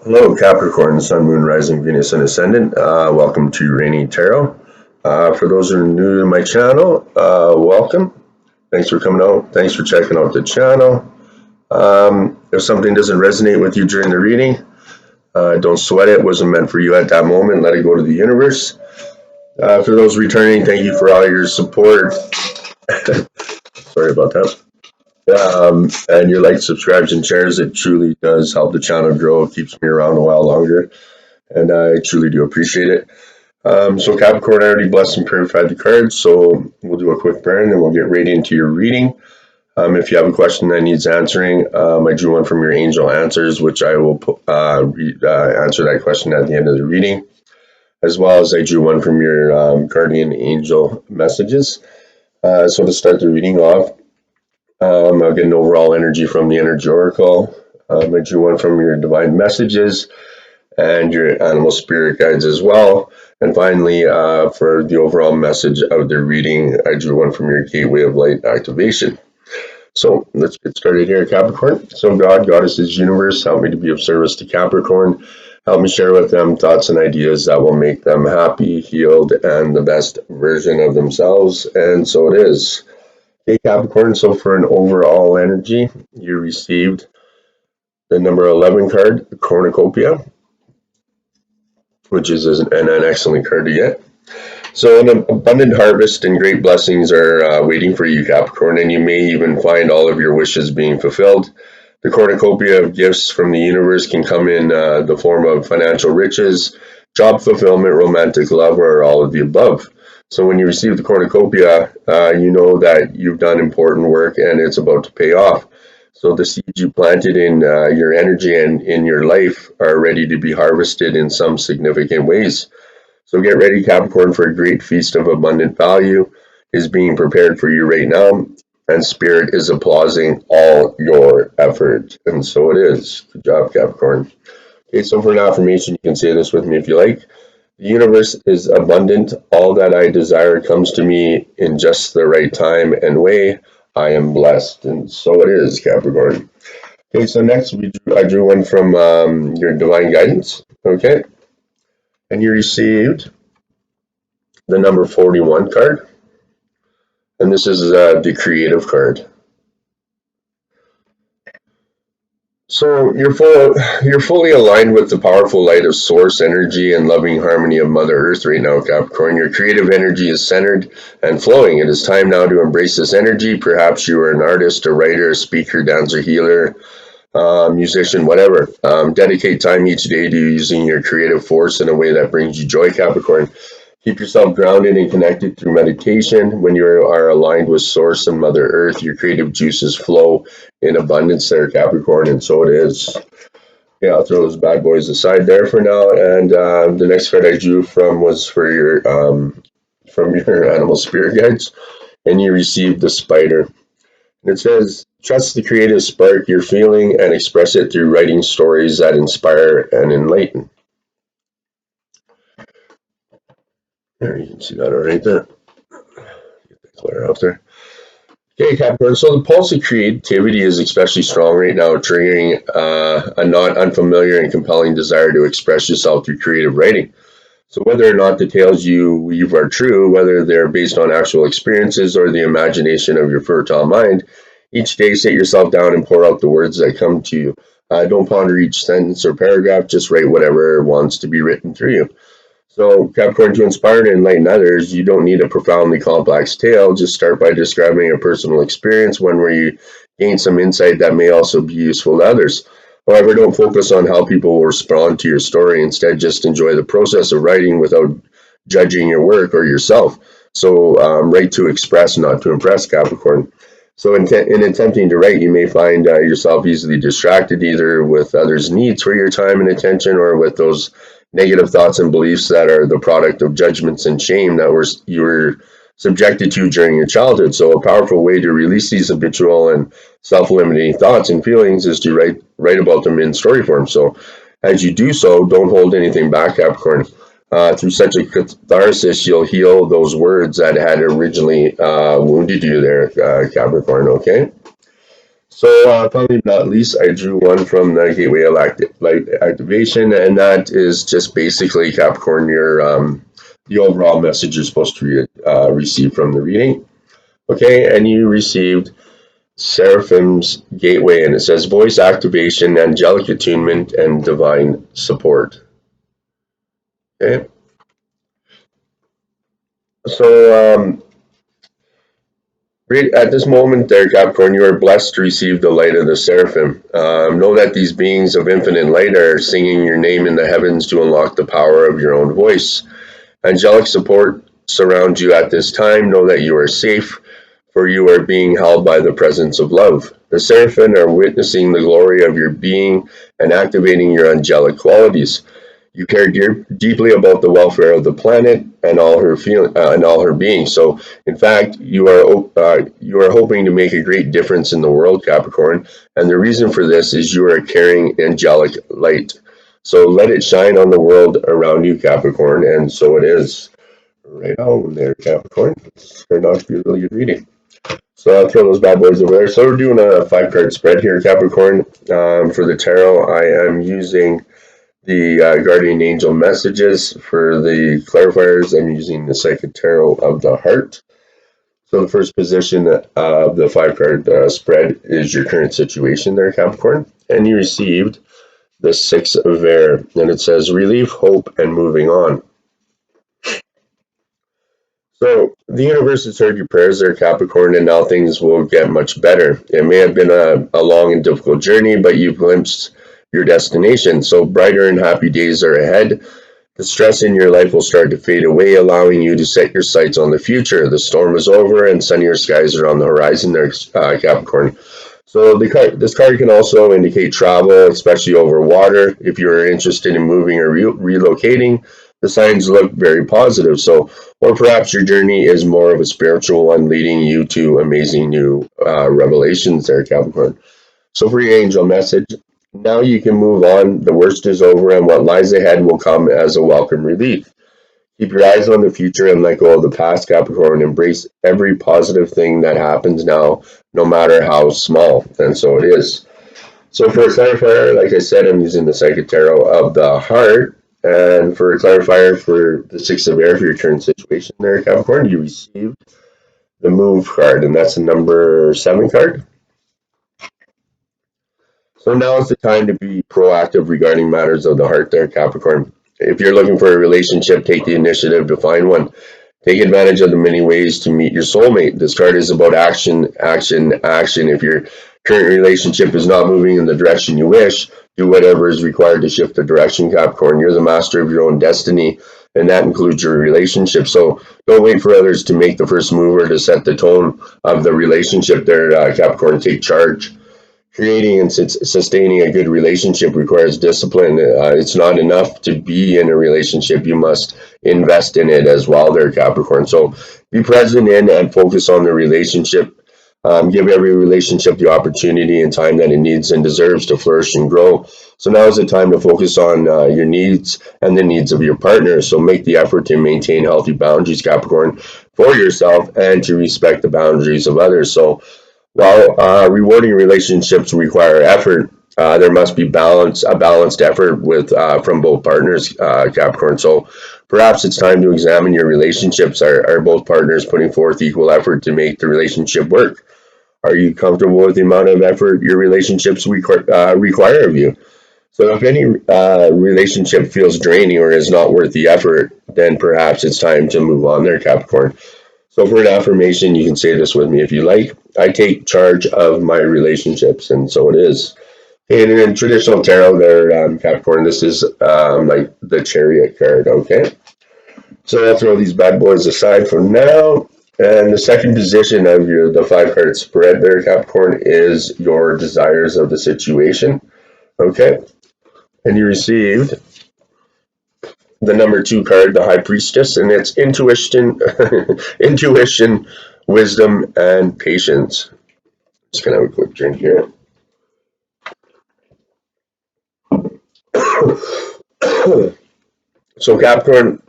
Hello, Capricorn, Sun, Moon, Rising, Venus, and Ascendant. Welcome to Rainy Tarot. For those who are new to my channel, welcome. Thanks for coming out. Thanks for checking out the channel. If something doesn't resonate with you during the reading, don't sweat it. It wasn't meant for you at that moment. Let it go to the universe. For those returning, thank you for all your support. Sorry about that. And your likes, subscribes, and shares. It truly does help the channel grow. It keeps me around a while longer, and I truly do appreciate it. So Capricorn, I already blessed and purified the cards, so we'll do a quick prayer and then we'll get right into your reading. If you have a question that needs answering, I drew one from your angel answers, which I will answer that question at the end of the reading, as well as I drew one from your guardian angel messages. So to start the reading off, I'll get an overall energy from the energy oracle. I drew one from your divine messages and your animal spirit guides as well. And finally, for the overall message of the reading, I drew one from your gateway of light activation. So let's get started here, Capricorn. So God, Goddesses, Universe, help me to be of service to Capricorn. Help me share with them thoughts and ideas that will make them happy, healed, and the best version of themselves. And so it is. Okay, Capricorn, so for an overall energy, you received the number 11 card, the Cornucopia, which is an excellent card to get. So an abundant harvest and great blessings are waiting for you, Capricorn, and you may even find all of your wishes being fulfilled. The cornucopia of gifts from the universe can come in the form of financial riches, job fulfillment, romantic love, or all of the above. So when you receive the cornucopia, you know that you've done important work and it's about to pay off. So the seeds you planted in your energy and in your life are ready to be harvested in some significant ways. So get ready, Capricorn, for a great feast of abundant value is being prepared for you right now, and Spirit is applauding all your effort. And so it is. Good job, Capricorn. Okay, so for an affirmation, you can say this with me if you like. The universe is abundant. All that I desire comes to me in just the right time and way. I am blessed. And so it is, Capricorn. Okay, so next I drew one from your divine guidance. Okay, and you received the number 41 card, and this is the creative card. So you're fully aligned with the powerful light of source energy and loving harmony of Mother Earth right now, Capricorn. Your creative energy is centered and flowing. It is time now to embrace this energy. Perhaps you are an artist, a writer, a speaker, dancer, healer, musician, whatever. Dedicate time each day to using your creative force in a way that brings you joy, Capricorn. Keep yourself grounded and connected through meditation. When you are aligned with Source and Mother Earth, your creative juices flow in abundance there, Capricorn, and so it is. Yeah, I'll throw those bad boys aside there for now. And the next card I drew from was from your animal spirit guides, and you received the spider. And it says, trust the creative spark you're feeling and express it through writing stories that inspire and enlighten. There, you can see that all right there. Get the glare out there. Okay, Capricorn. So the pulse of creativity is especially strong right now, triggering a not unfamiliar and compelling desire to express yourself through creative writing. So whether or not the tales you weave are true, whether they're based on actual experiences or the imagination of your fertile mind, each day sit yourself down and pour out the words that come to you. Don't ponder each sentence or paragraph, just write whatever wants to be written through you. So, Capricorn, to inspire and enlighten others, you don't need a profoundly complex tale. Just start by describing a personal experience, one where you gain some insight that may also be useful to others. However, don't focus on how people will respond to your story. Instead, just enjoy the process of writing without judging your work or yourself. So, write to express, not to impress, Capricorn. So, in attempting to write, you may find yourself easily distracted either with others' needs for your time and attention or with those negative thoughts and beliefs that are the product of judgments and shame that you were subjected to during your childhood. So a powerful way to release these habitual and self-limiting thoughts and feelings is to write about them in story form. So as you do so, don't hold anything back, Capricorn. Through such a catharsis, you'll heal those words that had originally wounded you there, Capricorn, okay? Finally, not least, I drew one from the Gateway of Light Activation, and that is just basically Capricorn, your the overall message you're supposed to receive from the reading. Okay, and you received Seraphim's Gateway, and it says voice activation, angelic attunement, and divine support. Okay, so at this moment there, Capricorn, you are blessed to receive the light of the seraphim. Know that these beings of infinite light are singing your name in the heavens to unlock the power of your own voice. Angelic support surrounds you at this time. Know that you are safe, for you are being held by the presence of love. The seraphim are witnessing the glory of your being and activating your angelic qualities. You care deeply about the welfare of the planet and all her and all her beings. So, in fact, you are hoping to make a great difference in the world, Capricorn. And the reason for this is you are carrying angelic light. So let it shine on the world around you, Capricorn, and so it is. Right on there, Capricorn. It's turned out to be a really good reading. So I'll throw those bad boys over there. So we're doing a 5 card spread here, Capricorn. For the tarot, I am using the guardian angel messages. For the clarifiers, I'm using the psychic tarot of the heart. So the first position of the 5 card spread is your current situation there, Capricorn. And you received the 6 of air. And it says relief, hope, and moving on. So the universe has heard your prayers there, Capricorn, and now things will get much better. It may have been a long and difficult journey, but you've glimpsed your destination. So brighter and happy days are ahead. The stress in your life will start to fade away, allowing you to set your sights on the future. The storm is over and sunnier skies are on the horizon there, Capricorn. So this card can also indicate travel, especially over water. If you're interested in moving or relocating, the signs look very positive. So, or perhaps your journey is more of a spiritual one, leading you to amazing new revelations there, Capricorn. So for your angel message, now you can move on. The worst is over, and what lies ahead will come as a welcome relief. Keep your eyes on the future and let go of the past, Capricorn. Embrace every positive thing that happens now, no matter how small. And so it is. So for a clarifier, like I said, I'm using the Psychic Tarot of the Heart. And for a clarifier for the 6 of air for your current situation there, Capricorn, you received the Move card, and that's the number 7 card. So now is the time to be proactive regarding matters of the heart there, Capricorn. If you're looking for a relationship, take the initiative to find one. Take advantage of the many ways to meet your soulmate. This card is about action, action, action. If your current relationship is not moving in the direction you wish, do whatever is required to shift the direction, Capricorn. You're the master of your own destiny, and that includes your relationship. So don't wait for others to make the first move or to set the tone of the relationship there, Capricorn. Take charge. Creating and sustaining a good relationship requires discipline. It's not enough to be in a relationship. You must invest in it as well there, Capricorn. So be present in and focus on the relationship. Give every relationship the opportunity and time that it needs and deserves to flourish and grow. So now is the time to focus on your needs and the needs of your partner. So make the effort to maintain healthy boundaries, Capricorn, for yourself and to respect the boundaries of others. So while rewarding relationships require effort, there must be a balanced effort with from both partners, Capricorn. So perhaps it's time to examine your relationships. Are both partners putting forth equal effort to make the relationship work? Are you comfortable with the amount of effort your relationships require of you? So if any relationship feels draining or is not worth the effort, then perhaps it's time to move on there, Capricorn. So for an affirmation, you can say this with me if you like. I take charge of my relationships, and so it is. And in traditional tarot, there, Capricorn, this is like the Chariot card. Okay, so I'll throw these bad boys aside for now. And the second position of the 5 card spread there, Capricorn, is your desires of the situation. Okay, and you received the number 2 card, the High Priestess, and it's intuition, intuition, wisdom, and patience. Just gonna have a quick drink here. So Capricorn,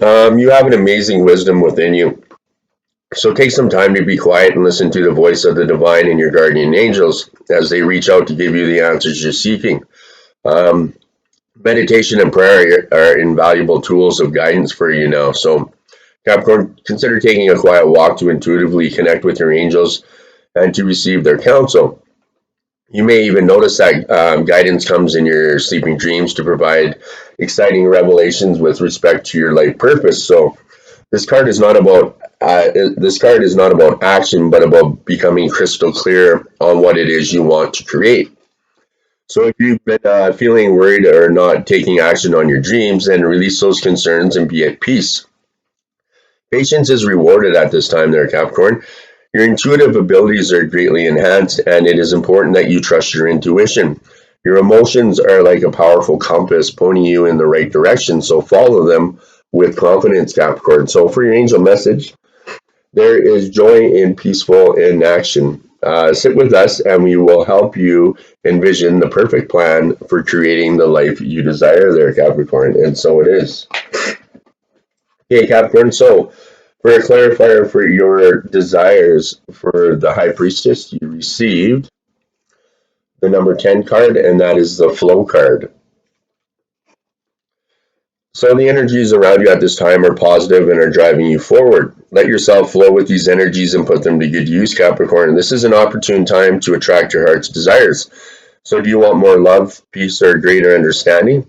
you have an amazing wisdom within you, So take some time to be quiet and listen to the voice of the divine and your guardian angels as they reach out to give you the answers you're seeking. Um, Meditation and prayer are invaluable tools of guidance for you now. So, Capricorn, consider taking a quiet walk to intuitively connect with your angels and to receive their counsel. You may even notice that guidance comes in your sleeping dreams to provide exciting revelations with respect to your life purpose. So, this card is not about action, but about becoming crystal clear on what it is you want to create. So if you've been feeling worried or not taking action on your dreams, then release those concerns and be at peace. Patience is rewarded at this time there, Capricorn. Your intuitive abilities are greatly enhanced, and it is important that you trust your intuition. Your emotions are like a powerful compass pointing you in the right direction, so follow them with confidence, Capricorn. So for your angel message, there is joy in peaceful inaction. Sit with us and we will help you envision the perfect plan for creating the life you desire there, Capricorn. And so it is. Okay, Capricorn. So, for a clarifier for your desires for the High Priestess, you received the number 10 card, and that is the flow card. So the energies around you at this time are positive and are driving you forward. Let yourself flow with these energies and put them to good use, Capricorn. This is an opportune time to attract your heart's desires. So do you want more love, peace, or greater understanding?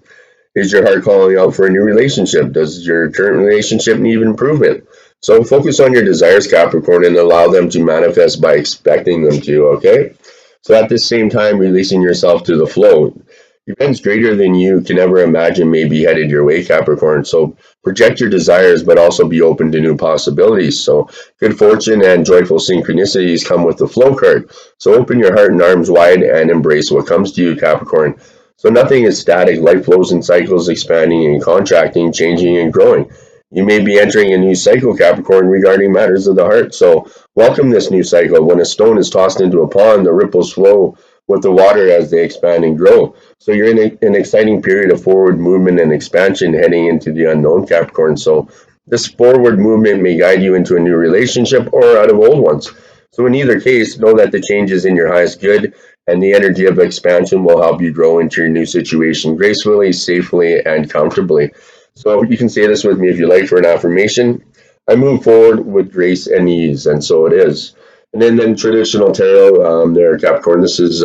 Is your heart calling out for a new relationship? Does your current relationship need improvement? So focus on your desires, Capricorn, and allow them to manifest by expecting them to, okay? So at the same time, releasing yourself to the flow. Events greater than you can ever imagine may be headed your way, Capricorn. So project your desires, but also be open to new possibilities. So good fortune and joyful synchronicities come with the flow card. So open your heart and arms wide and embrace what comes to you, Capricorn. So nothing is static. Life flows in cycles, expanding and contracting, changing and growing. You may be entering a new cycle, Capricorn, regarding matters of the heart. So welcome this new cycle. When a stone is tossed into a pond, the ripples flow with the water as they expand and grow. So you're in an exciting period of forward movement and expansion heading into the unknown, Capricorn. So this forward movement may guide you into a new relationship or out of old ones. So in either case, know that the change is in your highest good, and the energy of expansion will help you grow into your new situation gracefully, safely, and comfortably. So you can say this with me if you like for an affirmation. I move forward with grace and ease, and so it is. And then traditional tarot, there, Capricorn. This is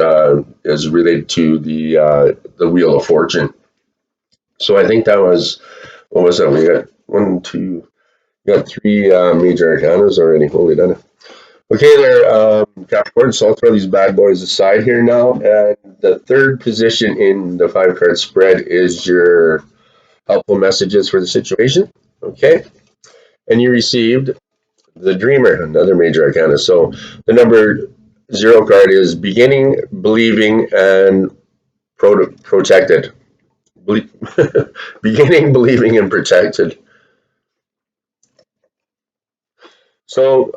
related to the Wheel of Fortune. So I think that was, what was that? We got one, two, we got three major arcanas already. Holy done it. Okay, there, Capricorn. So I'll throw these bad boys aside here now. And the third position in the 5 card spread is your helpful messages for the situation. Okay, and you received the Dreamer, another major arcana. So the number 0 card is beginning, believing, and protected. Beginning, believing, and protected. So,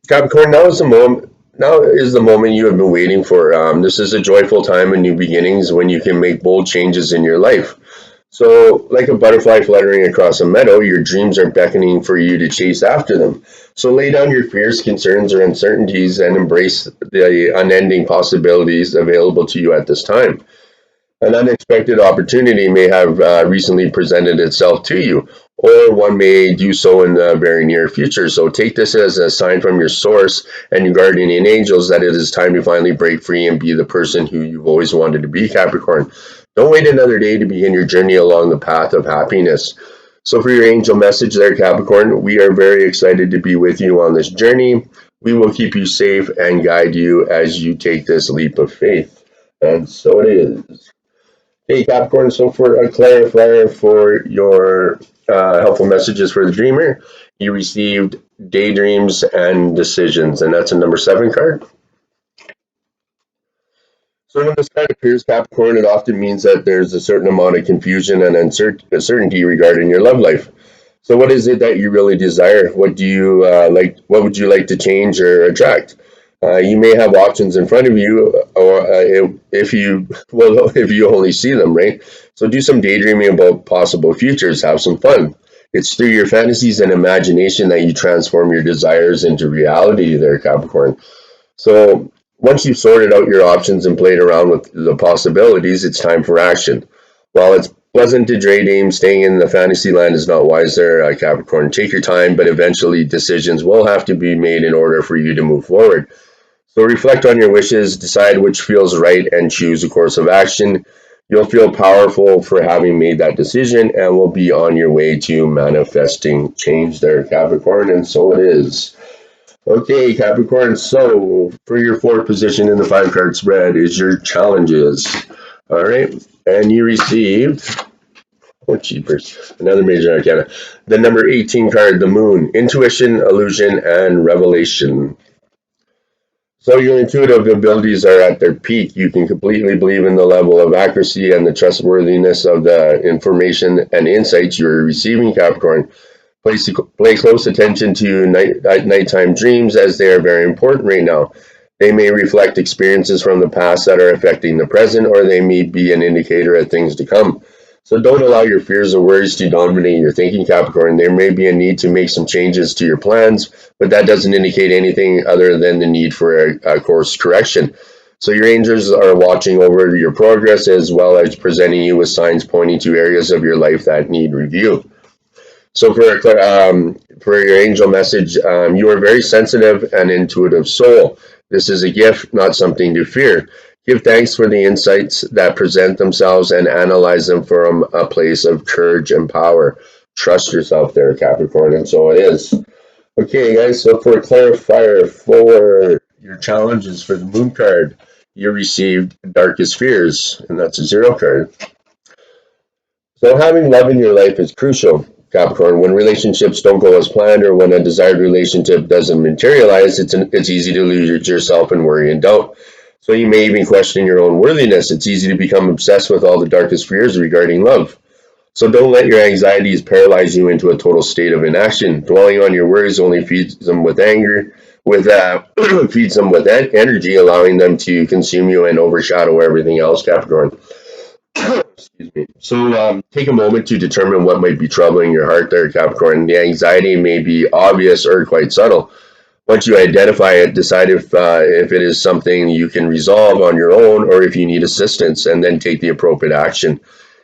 Capricorn, now is the moment. Now is the moment you have been waiting for. This is a joyful time of new beginnings when you can make bold changes in your life. So, like a butterfly fluttering across a meadow, your dreams are beckoning for you to chase after them. So, lay down your fears, concerns, or uncertainties and embrace the unending possibilities available to you at this time. An unexpected opportunity may have recently presented itself to you, or one may do so in the very near future. So take this as a sign from your source and your guardian angels that it is time to finally break free and be the person who you've always wanted to be, Capricorn. Don't wait another day to begin your journey along the path of happiness. So for your angel message there, Capricorn, we are very excited to be with you on this journey. We will keep you safe and guide you as you take this leap of faith. And so it is. Hey Capricorn, so for a clarifier for your helpful messages for the dreamer, you received daydreams and decisions, and that's a number 7 card. So when this card appears, Capricorn, it often means that there's a certain amount of confusion and uncertainty regarding your love life. So what is it that you really desire? What do you like? What would you like to change or attract? You may have options in front of you, or if you well, if you only see them, right? So do some daydreaming about possible futures. Have some fun. It's through your fantasies and imagination that you transform your desires into reality there, Capricorn. So once you've sorted out your options and played around with the possibilities, it's time for action. While it's pleasant to daydream, staying in the fantasy land is not wise there, Capricorn. Take your time, but eventually decisions will have to be made in order for you to move forward. So reflect on your wishes, decide which feels right, and choose a course of action. You'll feel powerful for having made that decision and will be on your way to manifesting change there, Capricorn, and so it is. Okay, Capricorn, so for your fourth position in the five card spread is your challenges. All right, and you received, oh, cheapers, another major arcana. The number 18 card, the moon, intuition, illusion, and revelation. So your intuitive abilities are at their peak. You can completely believe in the level of accuracy and the trustworthiness of the information and insights you're receiving, Capricorn. Pay close attention to nighttime dreams as they are very important right now. They may reflect experiences from the past that are affecting the present, or they may be an indicator of things to come. So don't allow your fears or worries to dominate your thinking, Capricorn. There may be a need to make some changes to your plans, but that doesn't indicate anything other than the need for a course correction. So your angels are watching over your progress as well as presenting you with signs pointing to areas of your life that need review. So for your angel message, you are very sensitive and intuitive soul. This is a gift, not something to fear. Give thanks for the insights that present themselves and analyze them from a place of courage and power. Trust yourself there, Capricorn, and so it is. Okay, guys, so for a clarifier for your challenges for the moon card, you received Darkest Fears, and that's a 0 card. So having love in your life is crucial, Capricorn. When relationships don't go as planned or when a desired relationship doesn't materialize, it's easy to lose yourself in worry and doubt. So you may even question your own worthiness. It's easy to become obsessed with all the darkest fears regarding love. So don't let your anxieties paralyze you into a total state of inaction. Dwelling on your worries only feeds them with anger, feeds them with energy, allowing them to consume you and overshadow everything else, Capricorn. Excuse me. So take a moment to determine what might be troubling your heart there, Capricorn. The anxiety may be obvious or quite subtle. Once you identify it, decide if it is something you can resolve on your own or if you need assistance, and then take the appropriate action.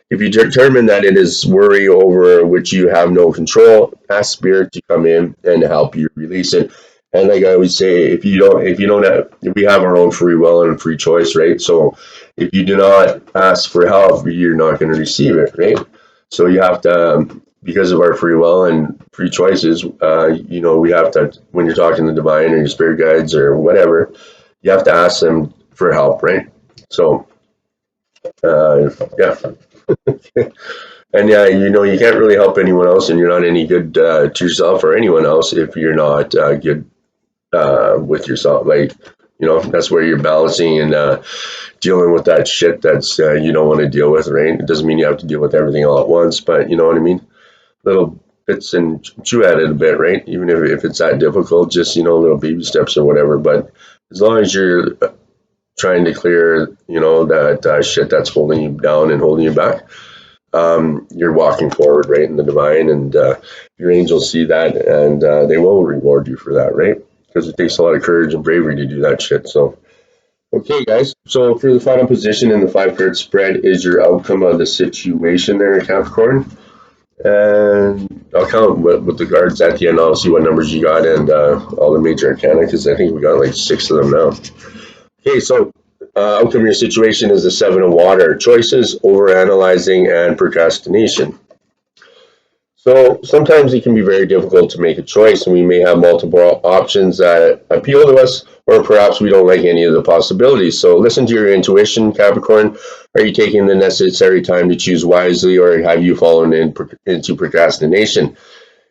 If you determine that it is worry over which you have no control, ask Spirit to come in and help you release it. And like I always say, if you don't have, we have our own free will and free choice, right? So if you do not ask for help, you're not going to receive it, right? So you have to, because of our free will and free choices, we have to, when you're talking to the divine or your spirit guides or whatever, you have to ask them for help, right? So, yeah. And yeah, you can't really help anyone else, and you're not any good to yourself or anyone else if you're not good with yourself. Like, that's where you're balancing and dealing with that shit that's you don't want to deal with, right? It doesn't mean you have to deal with everything all at once, but you know what I mean? Little bits and chew at it a bit, right? Even if it's that difficult, just, little baby steps or whatever. But as long as you're trying to clear, that shit that's holding you down and holding you back, you're walking forward, right, in the divine, and your angels see that, and they will reward you for that, right? Because it takes a lot of courage and bravery to do that shit. So, okay, guys. So for the final position in the five card spread is your outcome of the situation there, Capricorn. And I'll count with the cards at the end. I'll see what numbers you got and all the major arcana, because I think we got like 6 of them now. Okay, so outcome of your situation is the 7 of water. Choices, overanalyzing, and procrastination. So sometimes it can be very difficult to make a choice, and we may have multiple options that appeal to us, or perhaps we don't like any of the possibilities. So listen to your intuition, Capricorn. Are you taking the necessary time to choose wisely, or have you fallen into procrastination?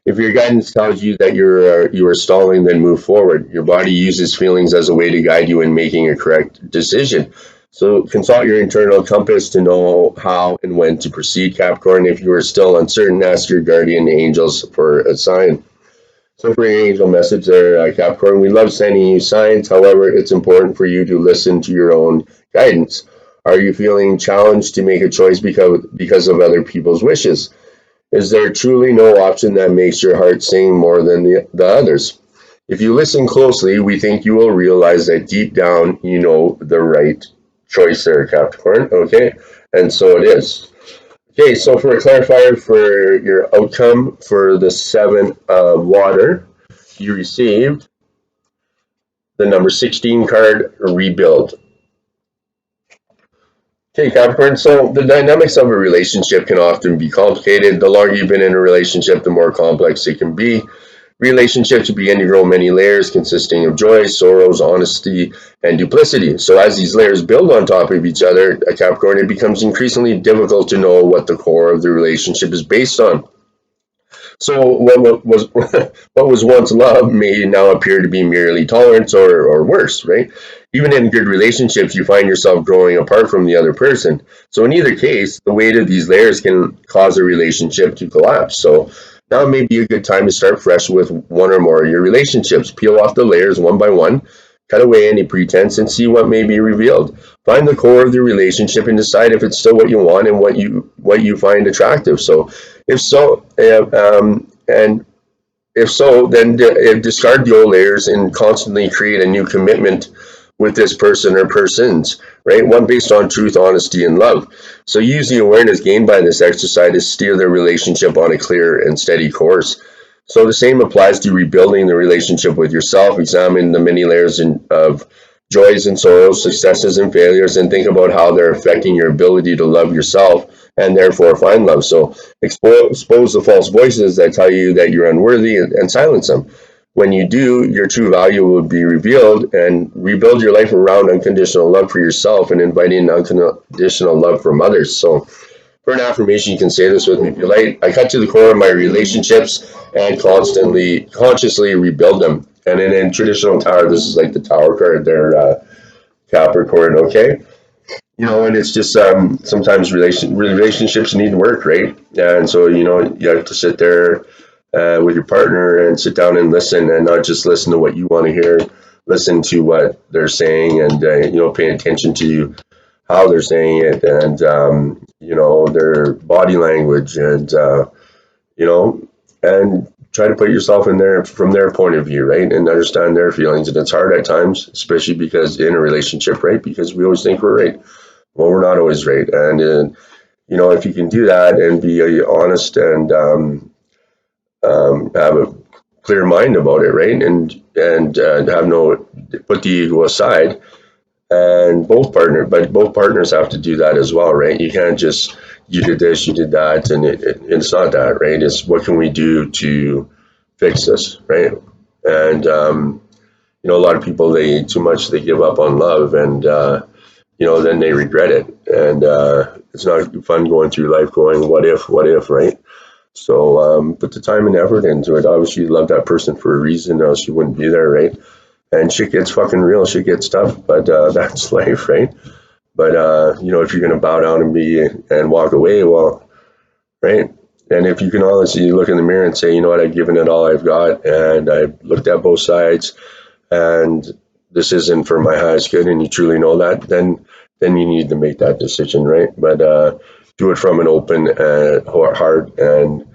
If your guidance tells you that you are stalling, then move forward. Your body uses feelings as a way to guide you in making a correct decision. So consult your internal compass to know how and when to proceed, Capricorn. If you are still uncertain, ask your guardian angels for a sign. So for your angel message there, Capricorn, we love sending you signs. However, it's important for you to listen to your own guidance. Are you feeling challenged to make a choice because of other people's wishes? Is there truly no option that makes your heart sing more than the others? If you listen closely, we think you will realize that deep down you know the right choice there, Capricorn. Okay, and so it is. Okay, so for a clarifier for your outcome for the 7 of water, you received the number 16 card, rebuild. Okay, Capricorn, so the dynamics of a relationship can often be complicated. The longer you've been in a relationship, the more complex it can be. Relationships begin to grow many layers consisting of joy, sorrows, honesty, and duplicity. So as these layers build on top of each other, Capricorn, it becomes increasingly difficult to know what the core of the relationship is based on. So what was what was once love may now appear to be merely tolerance or worse, right? Even in good relationships, you find yourself growing apart from the other person. So in either case, the weight of these layers can cause a relationship to collapse. So now may be a good time to start fresh with one or more of your relationships. Peel off the layers one by one, cut away any pretense, and see what may be revealed. Find the core of the relationship and decide if it's still what you want and what you find attractive. So if so, and if so, then discard the old layers and constantly create a new commitment with this person or persons, right? One based on truth, honesty, and love. So use the awareness gained by this exercise to steer the relationship on a clear and steady course. So the same applies to rebuilding the relationship with yourself. Examine the many layers of joys and sorrows, successes and failures, and think about how they're affecting your ability to love yourself and therefore find love. So expose the false voices that tell you that you're unworthy and silence them. When you do, your true value will be revealed, and rebuild your life around unconditional love for yourself and inviting unconditional love from others. So for an affirmation, you can say this with me if you like. I cut to the core of my relationships and consciously rebuild them. And in traditional tower, this is like the tower card there, Capricorn, okay? And it's just sometimes relationships need work, right? And so you have to sit there with your partner and sit down and listen, and not just listen to what you want to hear. Listen to what they're saying, and pay attention to how they're saying it, and their body language, and and try to put yourself in there from their point of view, right? And understand their feelings. And it's hard at times, especially because in a relationship, right? Because we always think we're right. Well, we're not always right. And if you can do that and be honest and have a clear mind about it, right? And have no put the ego aside. And both partners have to do that as well, right? You can't just you did this, you did that, and it's not that, right? It's what can we do to fix this, right? And a lot of people, they too much, they give up on love, and then they regret it, and it's not fun going through life going what if, right? So put the time and effort into it. Obviously, you love that person for a reason, or else you wouldn't be there, right? And shit gets fucking real, shit gets tough, but that's life, right? But if you're gonna bow down and walk away, well, right? And if you can honestly look in the mirror and say, you know what, I've given it all I've got, and I've looked at both sides, and this isn't for my highest good, and you truly know that, then you need to make that decision, right? But do it from an open heart, and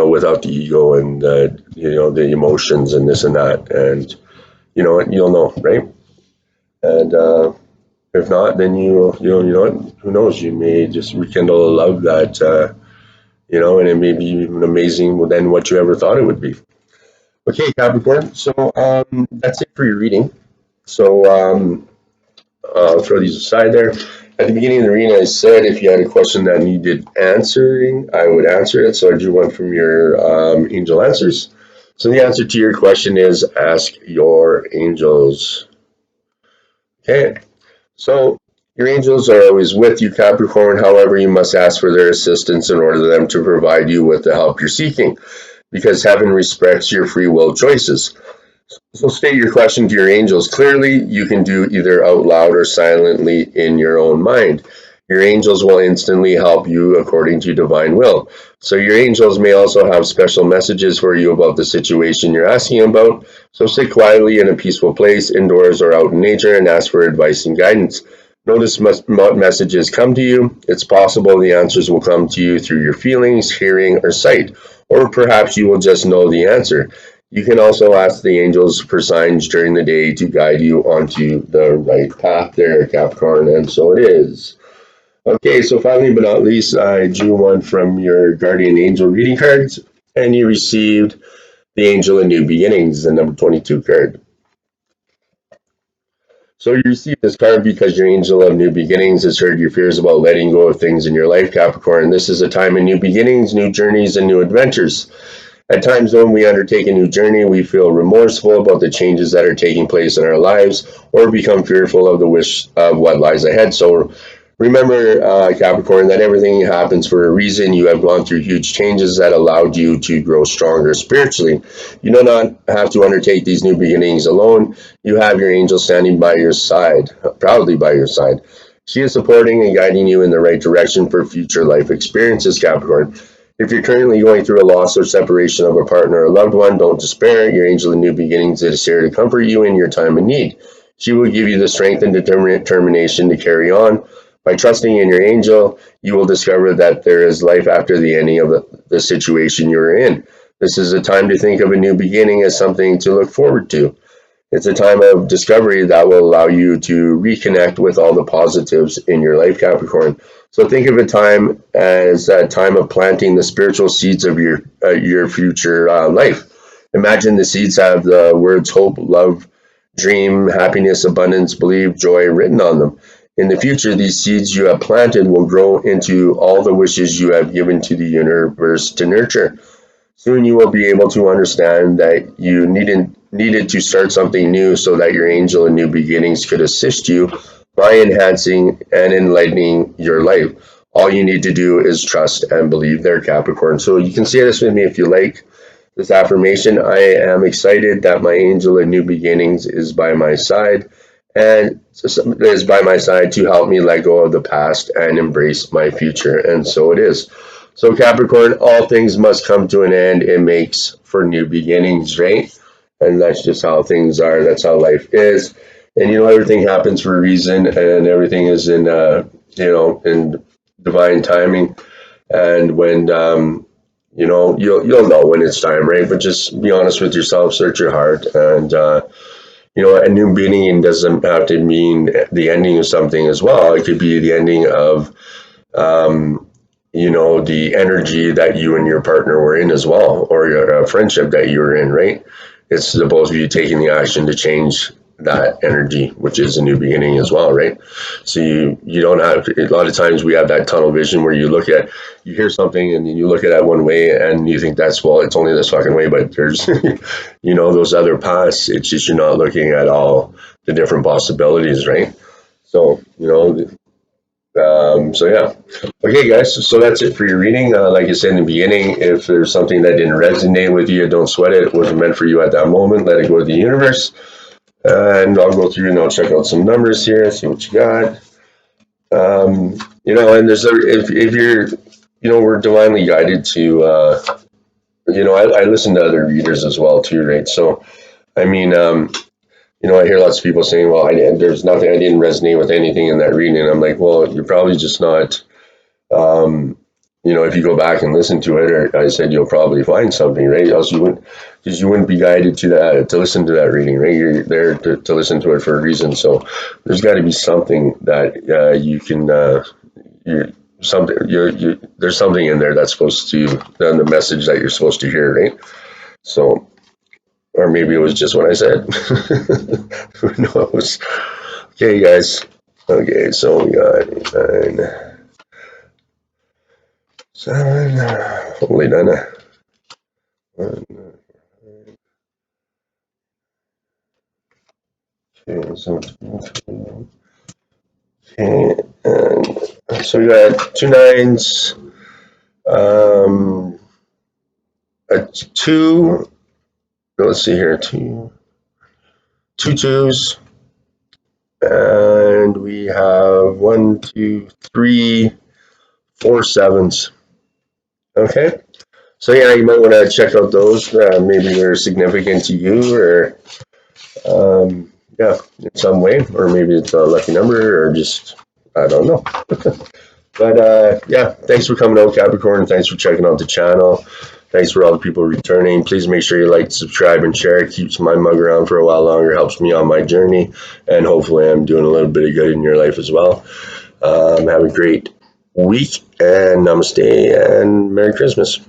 without the ego and the emotions and this and that, and you'll know, right? And if not, then who knows? You may just rekindle a love that and it may be even amazing than what you ever thought it would be. Okay, Capricorn. So that's it for your reading. So I'll throw these aside there. At the beginning of the reading, I said if you had a question that needed answering, I would answer it. So I drew one from your angel answers. So the answer to your question is ask your angels. Okay, so your angels are always with you, Capricorn. However, you must ask for their assistance in order for them to provide you with the help you're seeking, because heaven respects your free will choices. So state your question to your angels clearly. You can do either out loud or silently in your own mind. Your angels will instantly help you according to divine will. So your angels may also have special messages for you about the situation you're asking about. So sit quietly in a peaceful place, indoors or out in nature, and ask for advice and guidance. Notice what messages come to you. It's possible the answers will come to you through your feelings, hearing, or sight, or perhaps you will just know the answer. You can also ask the angels for signs during the day to guide you onto the right path there, Capricorn, and so it is. Okay, so finally but not least, I drew one from your guardian angel reading cards, and you received the Angel of New Beginnings, the number 22 card. So you received this card because your angel of new beginnings has heard your fears about letting go of things in your life, Capricorn. This is a time of new beginnings, new journeys, and new adventures. At times when we undertake a new journey, we feel remorseful about the changes that are taking place in our lives or become fearful of the wish of what lies ahead. So remember, Capricorn, that everything happens for a reason. You have gone through huge changes that allowed you to grow stronger spiritually. You do not have to undertake these new beginnings alone. You have your angel standing by your side, proudly by your side. She is supporting and guiding you in the right direction for future life experiences, Capricorn. If you're currently going through a loss or separation of a partner or loved one, don't despair. Your angel of new beginnings is here to comfort you in your time of need. She will give you the strength and determination to carry on. By trusting in your angel, you will discover that there is life after the ending of the situation you're in. This is a time to think of a new beginning as something to look forward to. It's a time of discovery that will allow you to reconnect with all the positives in your life, Capricorn. So think of a time as a time of planting the spiritual seeds of your future life. Imagine the seeds have the words hope, love, dream, happiness, abundance, believe, joy written on them. In the future, these seeds you have planted will grow into all the wishes you have given to the universe to nurture. Soon you will be able to understand that you needed to start something new so that your angel in new beginnings could assist you by enhancing and enlightening your life. All you need to do is trust and believe there, Capricorn. So you can say this with me if you like. This affirmation: I am excited that my angel in new beginnings is by my side and is by my side to help me let go of the past and embrace my future. And so it is. So, Capricorn, all things must come to an end. It makes for new beginnings, right? And that's just how things are. That's how life is. And everything happens for a reason, and everything is in divine timing. And when you'll know when it's time, right? But just be honest with yourself, search your heart, and a new beginning doesn't have to mean the ending of something as well. It could be the ending of the energy that you and your partner were in as well, or your friendship that you were in, right? It's the both of you taking the action to change that energy, which is a new beginning as well, right? So you don't have to, a lot of times we have that tunnel vision where you hear something and then you look at it one way and you think it's only this fucking way, but there's those other paths. It's just you're not looking at all the different possibilities, right? So so yeah. Okay, guys. So that's it for your reading. Like I said in the beginning, if there's something that didn't resonate with you, don't sweat it. It wasn't meant for you at that moment. Let it go to the universe. And I'll go through and I'll check out some numbers here, see what you got. And if you're, we're divinely guided to, I listen to other readers as well too, right? So, I mean, I hear lots of people saying, well, there's nothing, I didn't resonate with anything in that reading. And I'm like, well, you're probably just not, if you go back and listen to it, or I said, you'll probably find something, right? Else because you wouldn't be guided to listen to that reading, right? You're there to listen to it for a reason. So there's got to be something that you can, there's something in there that's supposed to, the message that you're supposed to hear, right? So, or maybe it was just what I said. Who knows? Okay, guys. Okay, so we got 9, 7. Hopefully done. 1, okay, so 2, okay, and so we got 2 9s, a 2. Let's see here, 2 2s, and we have 1, 2, 3, 4 7s. Okay, so yeah, you might want to check out those. Maybe they're significant to you, or yeah, in some way, or maybe it's a lucky number, or just I don't know. But yeah, thanks for coming out, Capricorn. Thanks for checking out the channel. Thanks for all the people returning. Please make sure you like, subscribe, and share. It keeps my mug around for a while longer, helps me on my journey, and hopefully I'm doing a little bit of good in your life as well. Have a great week, and namaste, and Merry Christmas.